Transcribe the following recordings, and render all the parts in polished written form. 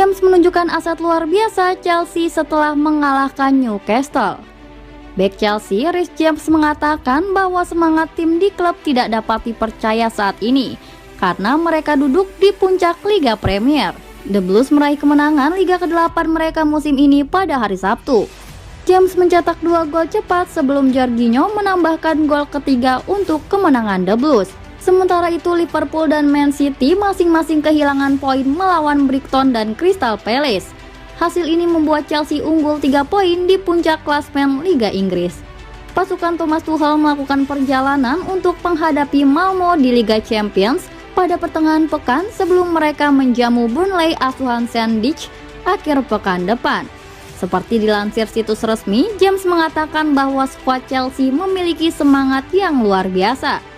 James menunjukkan aset luar biasa Chelsea setelah mengalahkan Newcastle. Bek Chelsea, Reece James mengatakan bahwa semangat tim di klub tidak dapat dipercaya saat ini karena mereka duduk di puncak Liga Premier. The Blues meraih kemenangan Liga ke-8 mereka musim ini pada hari Sabtu. James mencetak 2 gol cepat sebelum Jorginho menambahkan gol ketiga untuk kemenangan The Blues. Sementara itu Liverpool dan Man City masing-masing kehilangan poin melawan Brighton dan Crystal Palace. Hasil ini membuat Chelsea unggul 3 poin di puncak klasmen Liga Inggris. Pasukan Thomas Tuchel melakukan perjalanan untuk menghadapi Malmo di Liga Champions pada pertengahan pekan sebelum mereka menjamu Burnley asuhan Sandwich akhir pekan depan. Seperti dilansir situs resmi, James mengatakan bahwa skuad Chelsea memiliki semangat yang luar biasa.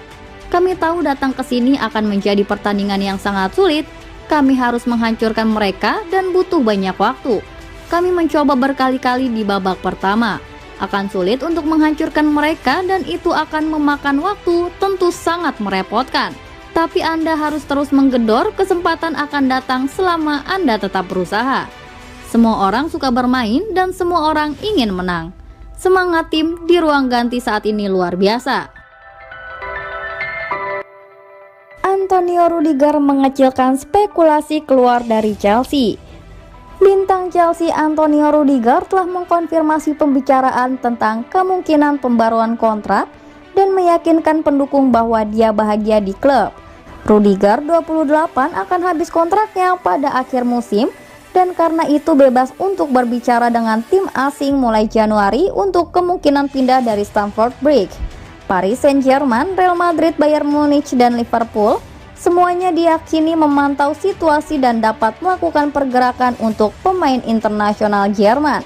Kami tahu datang ke sini akan menjadi pertandingan yang sangat sulit. Kami harus menghancurkan mereka dan butuh banyak waktu. Kami mencoba berkali-kali di babak pertama. Akan sulit untuk menghancurkan mereka dan itu akan memakan waktu, tentu sangat merepotkan. Tapi Anda harus terus menggedor, kesempatan akan datang selama Anda tetap berusaha. Semua orang suka bermain dan semua orang ingin menang. Semangat tim di ruang ganti saat ini luar biasa. Antonio Rudiger mengecilkan spekulasi keluar dari Chelsea. Bintang Chelsea Antonio Rudiger telah mengkonfirmasi pembicaraan tentang kemungkinan pembaruan kontrak dan meyakinkan pendukung bahwa dia bahagia di klub. Rudiger 28 akan habis kontraknya pada akhir musim dan karena itu bebas untuk berbicara dengan tim asing mulai Januari untuk kemungkinan pindah dari Stamford Bridge. Paris Saint-Germain, Real Madrid, Bayern Munich, dan Liverpool semuanya diyakini memantau situasi dan dapat melakukan pergerakan untuk pemain internasional Jerman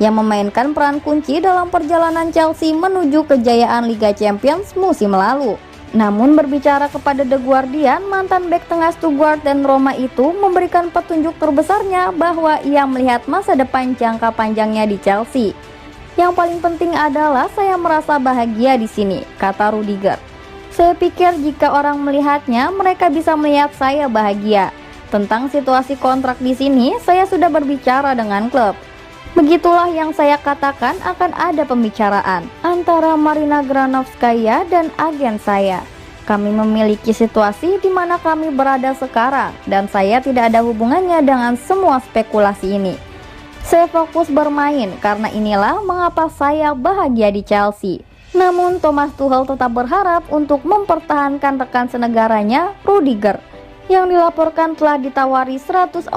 yang memainkan peran kunci dalam perjalanan Chelsea menuju kejayaan Liga Champions musim lalu. Namun berbicara kepada The Guardian, mantan bek tengah Stuttgart dan Roma itu memberikan petunjuk terbesarnya bahwa ia melihat masa depan jangka panjangnya di Chelsea. Yang paling penting adalah saya merasa bahagia di sini, kata Rudiger. Saya pikir jika orang melihatnya, mereka bisa melihat saya bahagia. Tentang situasi kontrak di sini, saya sudah berbicara dengan klub. Begitulah yang saya katakan akan ada pembicaraan antara Marina Granovskaya dan agen saya. Kami memiliki situasi di mana kami berada sekarang dan saya tidak ada hubungannya dengan semua spekulasi ini. Saya fokus bermain karena inilah mengapa saya bahagia di Chelsea. Namun Thomas Tuchel tetap berharap untuk mempertahankan rekan senegaranya Rudiger yang dilaporkan telah ditawari 140.000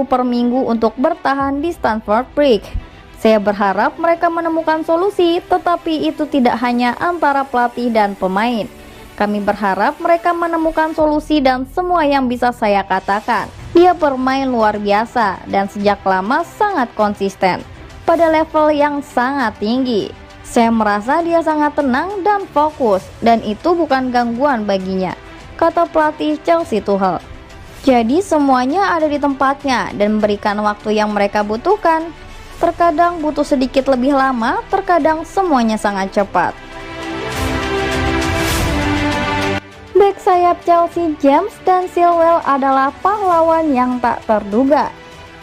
per minggu untuk bertahan di Stamford Bridge. Saya berharap mereka menemukan solusi, tetapi itu tidak hanya antara pelatih dan pemain. Kami berharap mereka menemukan solusi dan semua yang bisa saya katakan. Dia bermain luar biasa dan sejak lama sangat konsisten pada level yang sangat tinggi. Saya merasa dia sangat tenang dan fokus dan itu bukan gangguan baginya, kata pelatih Chelsea Tuchel. Jadi semuanya ada di tempatnya dan memberikan waktu yang mereka butuhkan. Terkadang butuh sedikit lebih lama, terkadang semuanya sangat cepat. Bek sayap Chelsea James dan Chilwell adalah pahlawan yang tak terduga.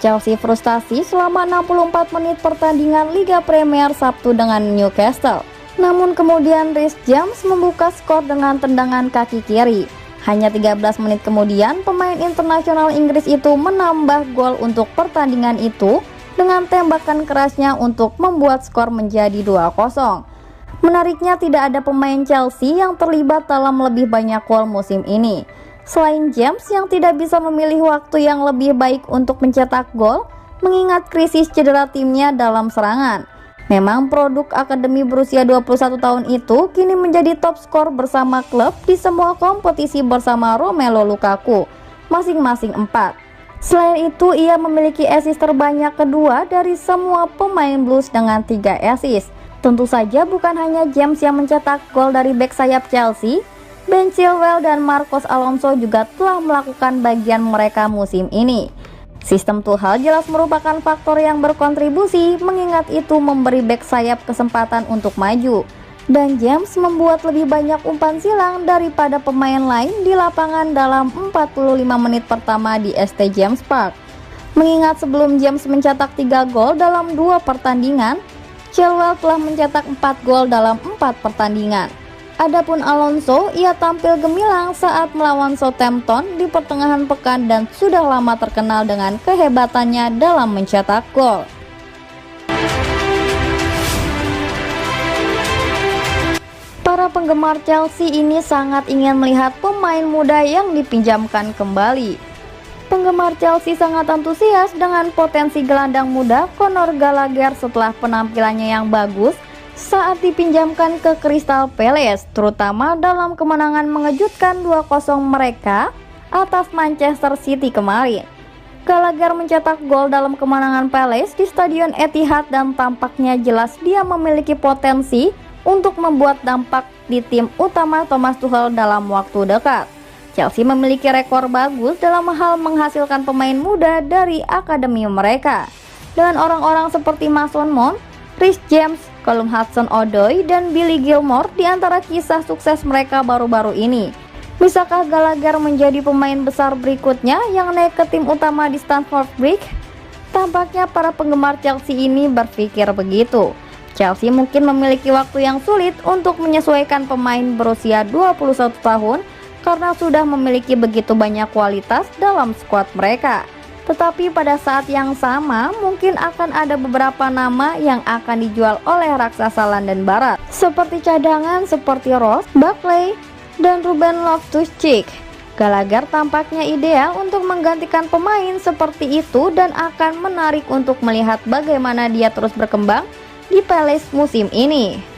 Chelsea frustasi selama 64 menit pertandingan Liga Premier Sabtu dengan Newcastle. Namun kemudian Reece James membuka skor dengan tendangan kaki kiri. Hanya 13 menit kemudian pemain internasional Inggris itu menambah gol untuk pertandingan itu dengan tembakan kerasnya untuk membuat skor menjadi 2-0. Menariknya tidak ada pemain Chelsea yang terlibat dalam lebih banyak gol musim ini. Selain James yang tidak bisa memilih waktu yang lebih baik untuk mencetak gol, mengingat krisis cedera timnya dalam serangan. Memang produk akademi berusia 21 tahun itu kini menjadi top skor bersama klub di semua kompetisi bersama Romelu Lukaku, masing-masing 4. Selain itu, ia memiliki assist terbanyak kedua dari semua pemain Blues dengan 3 assist. Tentu saja bukan hanya James yang mencetak gol dari bek sayap Chelsea, Ben Chilwell dan Marcos Alonso juga telah melakukan bagian mereka musim ini. Sistem Tuchel jelas merupakan faktor yang berkontribusi, mengingat itu memberi bek sayap kesempatan untuk maju. Dan James membuat lebih banyak umpan silang daripada pemain lain di lapangan dalam 45 menit pertama di ST James Park. Mengingat sebelum James mencetak 3 gol dalam 2 pertandingan, Chilwell telah mencetak 4 gol dalam 4 pertandingan. Adapun Alonso, ia tampil gemilang saat melawan Southampton di pertengahan pekan dan sudah lama terkenal dengan kehebatannya dalam mencetak gol. Para penggemar Chelsea ini sangat ingin melihat pemain muda yang dipinjamkan kembali. Penggemar Chelsea sangat antusias dengan potensi gelandang muda Conor Gallagher setelah penampilannya yang bagus saat dipinjamkan ke Crystal Palace, terutama dalam kemenangan mengejutkan 2-0 mereka atas Manchester City kemarin. Gallagher mencetak gol dalam kemenangan Palace di Stadion Etihad dan tampaknya jelas dia memiliki potensi untuk membuat dampak di tim utama Thomas Tuchel dalam waktu dekat. Chelsea memiliki rekor bagus dalam hal menghasilkan pemain muda dari akademi mereka, dengan orang-orang seperti Mason Mount, Reece James, Callum Hudson-Odoi, dan Billy Gilmour di antara kisah sukses mereka baru-baru ini. Bisakah Gallagher menjadi pemain besar berikutnya yang naik ke tim utama di Stamford Bridge? Tampaknya para penggemar Chelsea ini berpikir begitu. Chelsea mungkin memiliki waktu yang sulit untuk menyesuaikan pemain berusia 21 tahun karena sudah memiliki begitu banyak kualitas dalam skuad mereka. Tetapi pada saat yang sama mungkin akan ada beberapa nama yang akan dijual oleh raksasa London Barat, seperti cadangan seperti Ross, Barkley, dan Ruben Loftus-Cheek. Gallagher tampaknya ideal untuk menggantikan pemain seperti itu dan akan menarik untuk melihat bagaimana dia terus berkembang di Palace musim ini.